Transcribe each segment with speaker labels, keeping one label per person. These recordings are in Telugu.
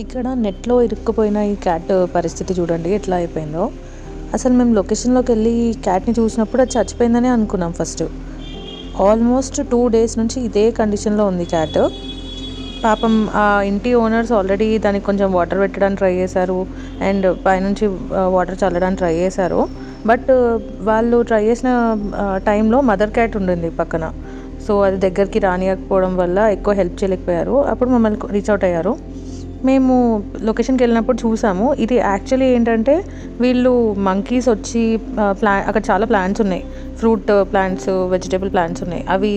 Speaker 1: ఇక్కడ నెట్‌లో ఇరుక్కుపోయిన ఈ క్యాట్ పరిస్థితి చూడండి ఎట్లా అయిపోయిందో. అసలు మేము లొకేషన్‌లోకి వెళ్ళి ఈ క్యాట్‌ని చూసినప్పుడు అది చచ్చిపోయిందనే అనుకున్నాం ఫస్ట్. ఆల్మోస్ట్ 2 డేస్ నుంచి ఇదే కండిషన్‌లో ఉంది క్యాట్. పాపం ఆ ఇంటి ఓనర్స్ ఆల్రెడీ దానికి కొంచెం వాటర్ పెట్టడానికి ట్రై చేశారు. అండ్ పైనుంచి వాటర్ చల్లడానికి ట్రై చేశారు. బట్ వాళ్ళు ట్రై చేసిన టైంలో మదర్ క్యాట్ ఉండింది పక్కన. సో అది దగ్గరికి రానియకపోవడం వల్ల ఎక్కువ హెల్ప్ చేయలేకపోయారు. అప్పుడు మమ్మల్ని రీచ్ అవుట్ అయ్యారు. మేము లొకేషన్‌కి వెళ్ళినప్పుడు చూసాము. ఇది యాక్చువల్లీ ఏంటంటే వీళ్ళు మంకీస్ వచ్చి అక్కడ చాలా ప్లాంట్స్ ఉన్నాయి. ఫ్రూట్ ప్లాంట్స్, వెజిటబుల్ ప్లాంట్స్ ఉన్నాయి. అవి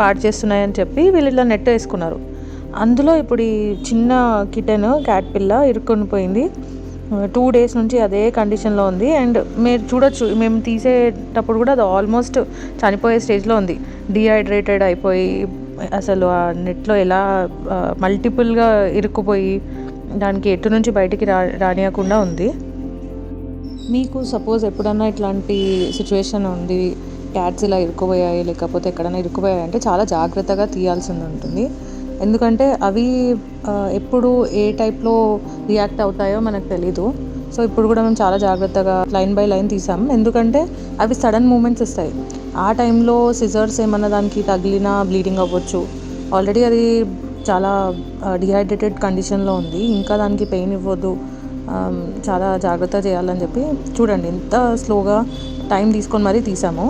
Speaker 1: పాడు చేస్తున్నాయని చెప్పి వీళ్ళు ఇలా నెట్ వేసుకున్నారు. అందులో ఇప్పుడు ఈ చిన్న క్యాట్ పిల్ల ఇరుక్కొని పోయింది. 2 డేస్ నుంచి అదే కండిషన్‌లో ఉంది. అండ్ మీరు చూడొచ్చు, మేము తీసేటప్పుడు కూడా అది ఆల్మోస్ట్ చనిపోయే స్టేజ్‌లో ఉంది. డీహైడ్రేటెడ్ అయిపోయి అసలు ఆ నెట్‌లో ఎలా మల్టిపుల్‌గా ఇరుక్కుపోయి దానికి ఎటు నుంచి బయటికి రానీయకుండా ఉంది. మీకు సపోజ్ ఎప్పుడన్నా ఇట్లాంటి సిచ్యువేషన్ ఉంది, క్యాట్స్ ఇలా ఇరుక్కుపోయాయి లేకపోతే ఎక్కడైనా ఇరుక్కుపోయాయి అంటే చాలా జాగ్రత్తగా తీయాల్సింది ఉంటుంది. ఎందుకంటే అవి ఎప్పుడు ఏ టైప్‌లో రియాక్ట్ అవుతాయో మనకు తెలీదు. సో ఇప్పుడు కూడా మేము చాలా జాగ్రత్తగా లైన్ బై లైన్ తీసాము. ఎందుకంటే అవి సడన్ మూమెంట్స్ ఇస్తాయి. ఆ టైంలో సిజర్స్ ఏమన్నా దానికి తగిలినా బ్లీడింగ్ అవ్వచ్చు. ఆల్రెడీ అది చాలా డీహైడ్రేటెడ్ కండిషన్‌లో ఉంది. ఇంకా దానికి పెయిన్ ఇవ్వద్దు. చాలా జాగ్రత్తగా చేయాలని చెప్పి చూడండి ఎంత స్లోగా టైం తీసుకొని మరీ తీసాము.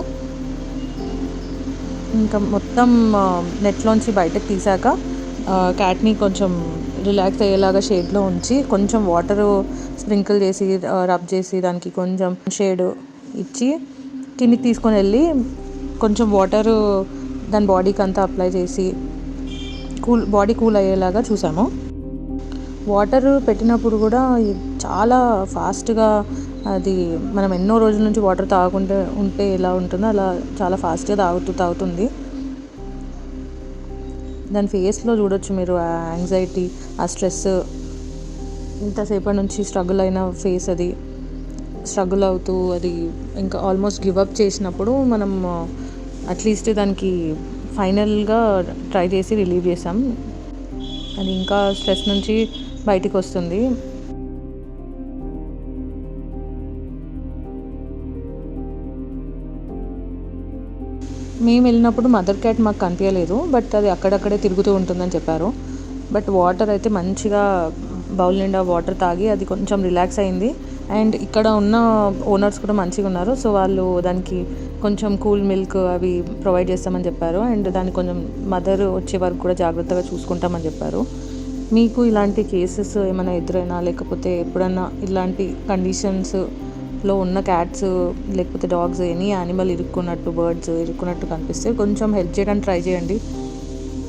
Speaker 1: ఇంకా మొత్తం నెట్‌లోంచి బయటకు తీసాక క్యాట్‌ని కొంచెం రిలాక్స్ అయ్యేలాగా షేడ్‌లో ఉంచి కొంచెం వాటరు స్ప్రింకిల్ చేసి రబ్ చేసి దానికి కొంచెం షేడ్ ఇచ్చి కిందికి తీసుకొని వెళ్ళి కొంచెం వాటరు దాని బాడీకి అంతా అప్లై చేసి బాడీ కూల్ అయ్యేలాగా చూసాము. వాటర్ పెట్టినప్పుడు కూడా చాలా ఫాస్ట్‌గా అది మనం ఎన్నో రోజుల నుంచి వాటర్ తాగకుండా ఉంటే ఎలా ఉంటుందో అలా చాలా ఫాస్ట్‌గా తాగుతుంది. దాని ఫేస్‌లో చూడొచ్చు మీరు ఆ యాంగ్జైటీ, ఆ స్ట్రెస్, ఇంతసేపటి నుంచి స్ట్రగుల్ అయిన ఫేస్ అది. స్ట్రగుల్ అవుతూ అది ఇంకా ఆల్మోస్ట్ గివ్ అప్ చేసినప్పుడు మనం అట్లీస్ట్ దానికి ఫైనల్‌గా ట్రై చేసి రిలీవ్ చేసాం. అది ఇంకా స్ట్రెస్ నుంచి బయటికి వస్తుంది. మేము వెళ్ళినప్పుడు మదర్ క్యాట్ మాకు కనిపించలేదు. బట్ అది అక్కడక్కడే తిరుగుతూ ఉంటుందని చెప్పారు. బట్ వాటర్ అయితే మంచిగా బౌల్ నిండా వాటర్ తాగి అది కొంచెం రిలాక్స్ అయింది. అండ్ ఇక్కడ ఉన్న ఓనర్స్ కూడా మంచిగా ఉన్నారు. సో వాళ్ళు దానికి కొంచెం కూల్ మిల్క్ అవి ప్రొవైడ్ చేస్తామని చెప్పారు. అండ్ దాన్ని కొంచెం మదర్ వచ్చే వరకు కూడా జాగ్రత్తగా చూసుకుంటామని చెప్పారు. మీకు ఇలాంటి కేసెస్ ఏమైనా ఎదురైనా లేకపోతే ఎప్పుడన్నా ఇలాంటి కండిషన్స్లో ఉన్న క్యాట్స్ లేకపోతే డాగ్స్ ఎనీ యానిమల్ ఇరుక్కున్నట్టు, బర్డ్స్ ఇరుక్కున్నట్టు కనిపిస్తే కొంచెం హెల్ప్ చేయడానికి ట్రై చేయండి.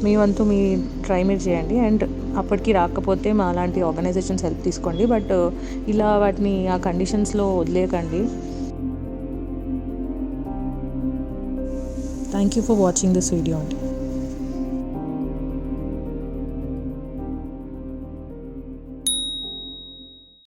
Speaker 1: మీ వంతు మీ ట్రై మీరు చేయండి. అండ్ అప్పటికి రాకపోతే మా లాంటి ఆర్గనైజేషన్స్ హెల్ప్ తీసుకోండి. బట్ ఇలా వాటిని ఆ కండిషన్స్లో వదిలేయకండి. Thank you for watching this video అండి.